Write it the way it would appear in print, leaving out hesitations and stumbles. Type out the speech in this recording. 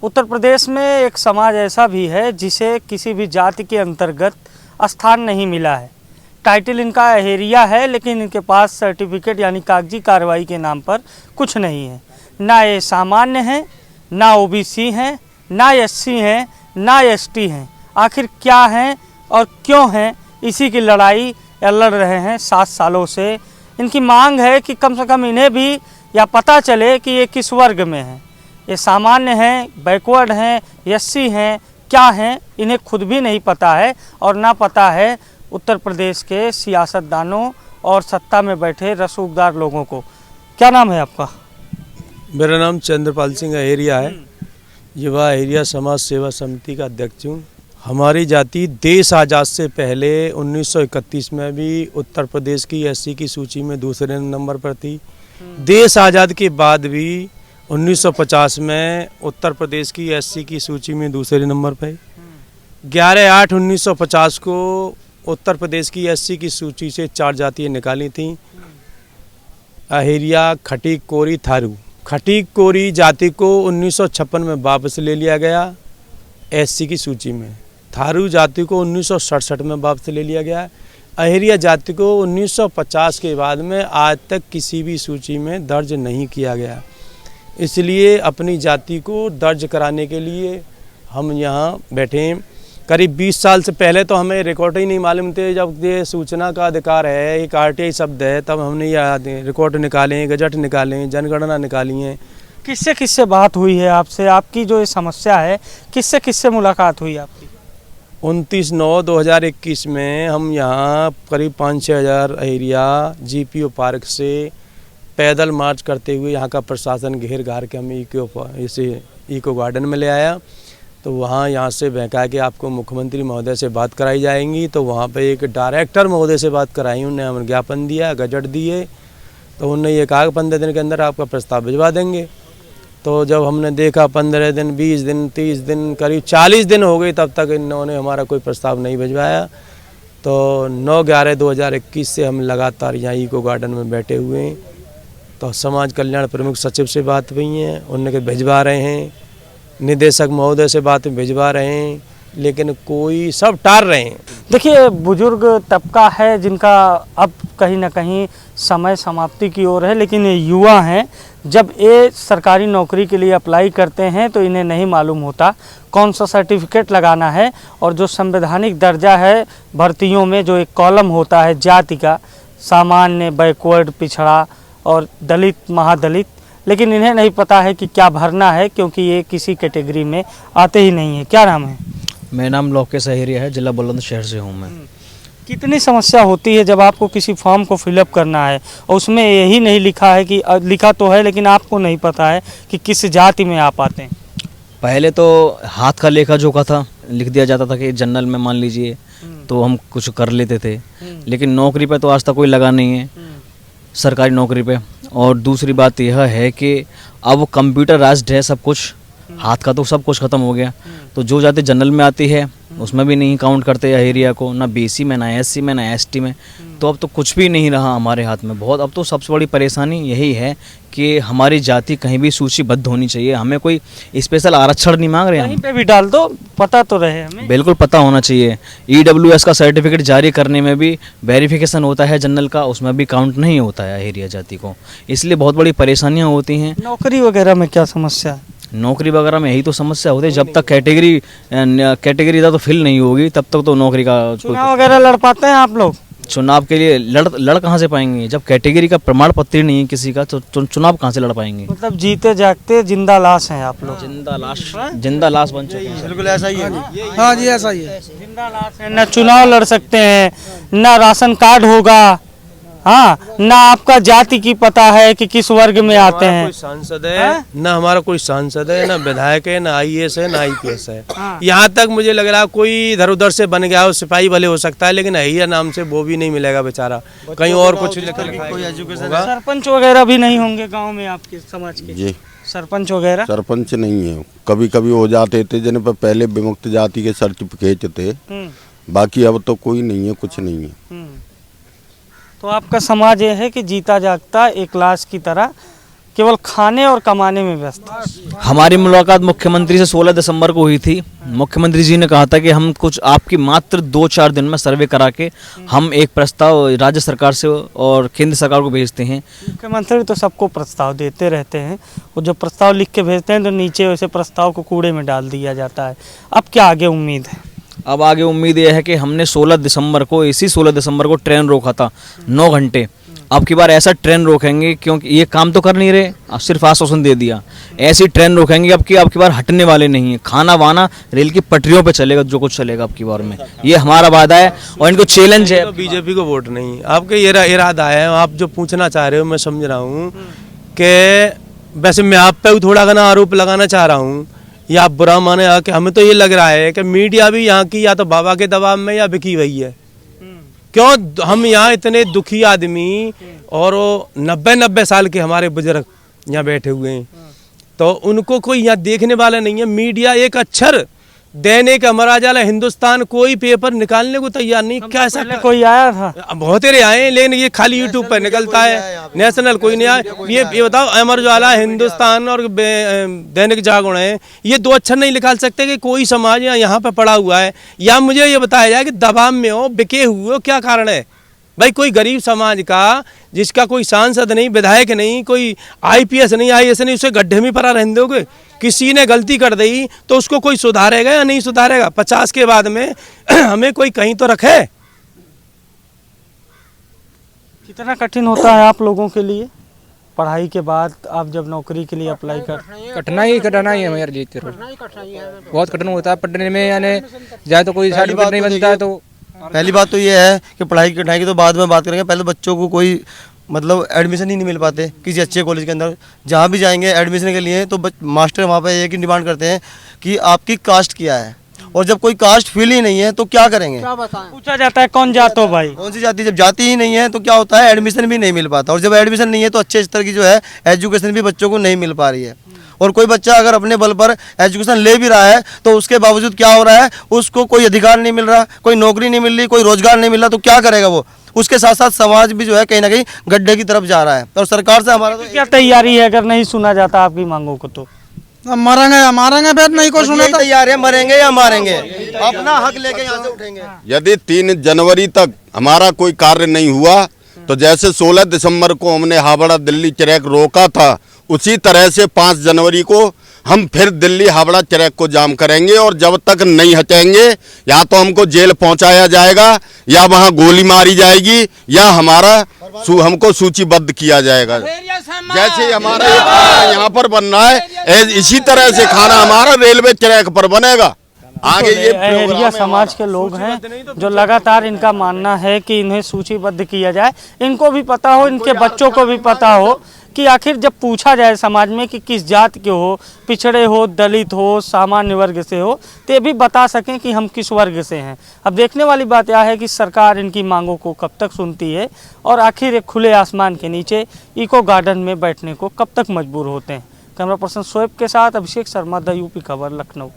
उत्तर प्रदेश में एक समाज ऐसा भी है जिसे किसी भी जाति के अंतर्गत स्थान नहीं मिला है। टाइटल इनका अहेरिया है, लेकिन इनके पास सर्टिफिकेट यानी कागजी कार्रवाई के नाम पर कुछ नहीं है। ना ये सामान्य हैं, ना ओबीसी हैं, ना एससी हैं, ना एसटी हैं। आखिर क्या हैं और क्यों हैं, इसी की लड़ाई लड़ रहे हैं 7 सालों से। इनकी मांग है कि कम से कम इन्हें भी या पता चले कि ये किस वर्ग में हैं। ये सामान्य हैं, बैकवर्ड हैं, एससी हैं, क्या हैं, इन्हें खुद भी नहीं पता है और ना पता है उत्तर प्रदेश के सियासतदानों और सत्ता में बैठे रसूखदार लोगों को। क्या नाम है आपका? मेरा नाम चंद्रपाल सिंह अहेरिया है। युवा अहेरिया समाज सेवा समिति का अध्यक्ष हूँ। हमारी जाति देश आज़ाद से पहले 1931 में भी उत्तर प्रदेश की एससी की सूची में दूसरे नंबर पर थी। देश आज़ाद के बाद भी 1950 में उत्तर प्रदेश की एससी की सूची में दूसरे नंबर पर। 11/8/1950 को उत्तर प्रदेश की एससी की सूची से 4 जातियाँ निकाली थीं: अहेरिया, खटीक, कोरी, थारू। खटीक कोरी जाति को 1956 में वापस ले लिया गया एससी की सूची में। थारू जाति को 1967 में वापस ले लिया गया। अहेरिया जाति को 1950 के बाद में आज तक किसी भी सूची में दर्ज नहीं किया गया। इसलिए अपनी जाति को दर्ज कराने के लिए हम यहाँ बैठे हैं। करीब 20 साल से पहले तो हमें रिकॉर्ड ही नहीं मालूम थे। जब ये सूचना का अधिकार है, एक आरटीआई शब्द है, तब हमने ये रिकॉर्ड निकाले, गजट निकाले, जनगणना निकाली है। किससे किससे बात हुई है आपसे? आपकी जो ये समस्या है, किससे किससे मुलाकात हुई आपकी? 29/9/2021 में हम यहाँ करीब 5-6 हज़ार अहेरिया जीपीओ पार्क से पैदल मार्च करते हुए यहाँ का प्रशासन घेर घार के हमें इको गार्डन में ले आया। तो वहाँ यहाँ से बहका के आपको मुख्यमंत्री महोदय से बात कराई जाएंगी। तो वहाँ पे एक डायरेक्टर महोदय से बात कराई, उन्हें हमें ज्ञापन दिया, गजट दिए। तो उन्होंने ये कहा कि 15 दिन के अंदर आपका प्रस्ताव भिजवा देंगे। तो जब हमने देखा 15 दिन, 20 दिन, 30 दिन, करीब 40 दिन हो गए, तब तक इन्होंने हमारा कोई प्रस्ताव नहीं भिजवाया। तो 9/11/2021 से हम लगातार यहाँ इको गार्डन में बैठे हुए हैं। तो समाज कल्याण प्रमुख सचिव से बात हुई है, उन्होंने भिजवा रहे हैं। निदेशक महोदय से बात भिजवा रहे हैं, लेकिन कोई सब टाल रहे हैं। देखिए, बुजुर्ग तबका है जिनका अब कहीं ना कहीं समय समाप्ति की ओर है, लेकिन ये युवा हैं। जब ये सरकारी नौकरी के लिए अप्लाई करते हैं तो इन्हें नहीं मालूम होता कौन सा सर्टिफिकेट लगाना है। और जो संवैधानिक दर्जा है भर्तियों में, जो एक कॉलम होता है जाति का, सामान्य, बैकवर्ड, पिछड़ा और दलित, महादलित, लेकिन इन्हें नहीं पता है कि क्या भरना है, क्योंकि ये किसी कैटेगरी में आते ही नहीं है। क्या नाम है? मेरा नाम लोकेश अहेरिया है, जिला बुलंदशहर से हूँ मैं। कितनी समस्या होती है जब आपको किसी फॉर्म को फिलअप करना है और उसमें यही नहीं लिखा है कि, लिखा तो है लेकिन आपको नहीं पता है कि किस जाति में आप आते हैं? पहले तो हाथ का लेखा जोखा था, लिख दिया जाता था कि जनरल में मान लीजिए, तो हम कुछ कर लेते थे। लेकिन नौकरी पे तो आज तक कोई लगा नहीं है, सरकारी नौकरी पे। और दूसरी बात यह है कि अब कंप्यूटराइज्ड है सब कुछ, हाथ का तो सब कुछ ख़त्म हो गया। तो जो जाति जनरल में आती है उसमें भी नहीं काउंट करते अहेरिया को, ना बीसी में, ना एससी में, ना एसटी में। तो अब तो कुछ भी नहीं रहा हमारे हाथ में। बहुत अब तो सबसे बड़ी परेशानी यही है कि हमारी जाति कहीं भी सूचीबद्ध होनी चाहिए। हमें कोई स्पेशल आरक्षण नहीं मांग रहे हैं, कहीं पे भी डाल दो, पता तो रहे हमें। बिल्कुल पता होना चाहिए। EWS का सर्टिफिकेट जारी करने में भी वेरिफिकेशन होता है जनरल का, उसमें भी काउंट नहीं होता है अहेरिया जाति को। इसलिए बहुत बड़ी परेशानियाँ होती हैं। नौकरी वगैरह में क्या समस्या है? नौकरी वगैरह में यही तो समस्या होती है। जब तक कैटेगरी तो फिल नहीं होगी, तब तक तो नौकरी का चुनाव वगैरह लड़ पाते हैं आप लोग? चुनाव के लिए लड़ कहाँ से पाएंगे? जब कैटेगरी का प्रमाण पत्र नहीं है किसी का, तो चुनाव कहाँ से लड़ पाएंगे? मतलब जीते जागते जिंदा लाश हैं आप लोग। जिंदा लाश बन चुके हैं। बिल्कुल ऐसा ही है। हाँ जी, ऐसा ही है। जिंदा लाश है। ना चुनाव लड़ सकते हैं, ना राशन कार्ड होगा, हाँ, ना आपका जाति की पता है कि किस वर्ग में आते हैं। कोई सांसद है ना, हमारा कोई सांसद है ना, विधायक है ना, IAS है ना IPS है। यहाँ तक मुझे लग रहा है कोई इधर उधर से बन गया हो, सिपाही भले हो सकता है, लेकिन अहेरिया नाम से वो भी नहीं मिलेगा बेचारा। कहीं और कुछ कोई एजुकेशन। सरपंच वगैरह भी नहीं होंगे गाँव में आपके समाज के? जी, सरपंच वगैरह? सरपंच नहीं है। कभी कभी हो जाते थे, जिन पर पहले विमुक्त जाति के सर्टिफिकेट थे, बाकी अब तो कोई नहीं है, कुछ नहीं है। तो आपका समाज ये है कि जीता जागता एक लाश की तरह केवल खाने और कमाने में व्यस्त है। हमारी मुलाकात मुख्यमंत्री से 16 दिसंबर को हुई थी। मुख्यमंत्री जी ने कहा था कि हम कुछ आपकी मात्र 2-4 दिन में सर्वे करा के हम एक प्रस्ताव राज्य सरकार से और केंद्र सरकार को भेजते हैं। मुख्यमंत्री तो सबको प्रस्ताव देते रहते हैं, वो जो प्रस्ताव लिख के भेजते हैं तो नीचे वैसे प्रस्ताव को कूड़े में डाल दिया जाता है। अब क्या आगे उम्मीद है? अब आगे उम्मीद यह है कि हमने 16 दिसंबर को इसी 16 दिसंबर को ट्रेन रोका था 9 घंटे। अब की बार ऐसा ट्रेन रोकेंगे, क्योंकि ये काम तो कर नहीं रहे, सिर्फ आश्वासन दे दिया। ऐसी ट्रेन रोकेंगे अब की बार हटने वाले नहीं है। खाना वाना रेल की पटरियों पे चलेगा, जो कुछ चलेगा अब की बार में, ये हमारा वादा है और इनको चैलेंज है। बीजेपी को वोट नहीं, आपके ये इरादा है, आप जो पूछना चाह रहे हो मैं समझ रहा हूँ कि वैसे मैं आप पे थोड़ा घना आरोप लगाना चाह रहा हूँ, या आप बुरा माने कि हमें तो ये लग रहा है कि मीडिया भी यहाँ की या तो बाबा के दबाव में या बिकी हुई है। क्यों हम यहाँ इतने दुखी आदमी और 90 साल के हमारे बुजुर्ग यहाँ बैठे हुए हैं, तो उनको कोई यहाँ देखने वाला नहीं है। मीडिया एक अक्षर दैनिक अमर उजाला हिंदुस्तान कोई पेपर निकालने को तैयार नहीं। क्या ऐसा कोई आया था? बहुत ही आए, लेकिन ये खाली यूट्यूब पर निकलता है, नेशनल कोई नहीं आया। ये बताओ, अमर उजाला हिंदुस्तान और दैनिक जागरण है, ये 2 अक्षर नहीं निकाल सकते कि कोई समाज यहाँ पे पड़ा हुआ है, या मुझे ये बताया जाए कि दबाव में हो, बिके हुए हो, क्या कारण है? भाई कोई गरीब समाज का जिसका कोई सांसद नहीं, विधायक नहीं, कोई IPS नहीं, IAS नहीं, उसे गड्ढे में पड़ा रहने दोगे? किसी ने गलती कर दी तो उसको कोई सुधारेगा या नहीं सुधारेगा? 50 के बाद में हमें कोई कहीं तो रखे। कितना कठिन होता है आप लोगों के लिए पढ़ाई के बाद, आप जब नौकरी के लिए अप्लाई कर? कठिनाई है यार, जीते रहो, बहुत कठिन होता है पढ़ने में। यानी जाए तो कोई सर्टिफिकेट नहीं बनता है। तो पहली बात तो ये है कि पढ़ाई की कठिनाई की तो बाद में बात करेंगे, पहले बच्चों को कोई मतलब एडमिशन ही नहीं मिल पाते किसी अच्छे कॉलेज के अंदर। जहाँ भी जाएंगे एडमिशन के लिए तो मास्टर वहाँ पे एक ही डिमांड करते हैं कि आपकी कास्ट क्या है, और जब कोई कास्ट फील ही नहीं है तो क्या करेंगे? पूछा जाता है कौन जात हो भाई, कौन सी जाति? जब जाति ही नहीं है तो क्या होता है, एडमिशन भी नहीं मिल पाता, और जब एडमिशन नहीं है तो अच्छे स्तर की जो है एजुकेशन भी बच्चों को नहीं मिल पा रही है। और कोई बच्चा अगर अपने बल पर एजुकेशन ले भी रहा है तो उसके बावजूद क्या हो रहा है, उसको कोई अधिकार नहीं मिल रहा, कोई नौकरी नहीं मिल रही, कोई रोजगार नहीं मिल रहा, तो क्या करेगा वो? उसके साथ साथ समाज भी जो है कहीं ना कहीं गड्ढे की तरफ जा रहा है। और सरकार से हमारा तो क्या तैयारी है अगर नहीं सुना जाता आपकी मांगों को? तो मारेंगे फिर नहीं कोई सुना तैयार है, मरेंगे या मारेंगे, अपना हक लेके यहाँ से उठेंगे। यदि 3 जनवरी तक हमारा कोई कार्य नहीं हुआ तो जैसे 16 दिसंबर को हमने हावड़ा दिल्ली ट्रैक रोका था, उसी तरह से 5 जनवरी को हम फिर दिल्ली हावड़ा ट्रैक को जाम करेंगे। और जब तक नहीं हटेंगे, या तो हमको जेल पहुंचाया जाएगा, या वहां गोली मारी जाएगी, या हमको सूचीबद्ध किया जाएगा। जैसे हमारा यहाँ पर बन रहा है, इसी तरह से खाना हमारा रेलवे ट्रैक पर बनेगा। आगे ये अहरिया समाज के लोग हैं जो लगातार इनका मानना है कि इन्हें सूचीबद्ध किया जाए। इनको भी पता हो, इनके बच्चों को भी पता हो कि आखिर जब पूछा जाए समाज में कि किस जात के हो, पिछड़े हो, दलित हो, सामान्य वर्ग से हो, तो ये भी बता सकें कि हम किस वर्ग से हैं। अब देखने वाली बात यह है कि सरकार इनकी मांगों को कब तक सुनती है और आखिर एक खुले आसमान के नीचे इको गार्डन में बैठने को कब तक मजबूर होते हैं। कैमरा पर्सन शोएब के साथ अभिषेक शर्मा, द यूपी खबर, लखनऊ।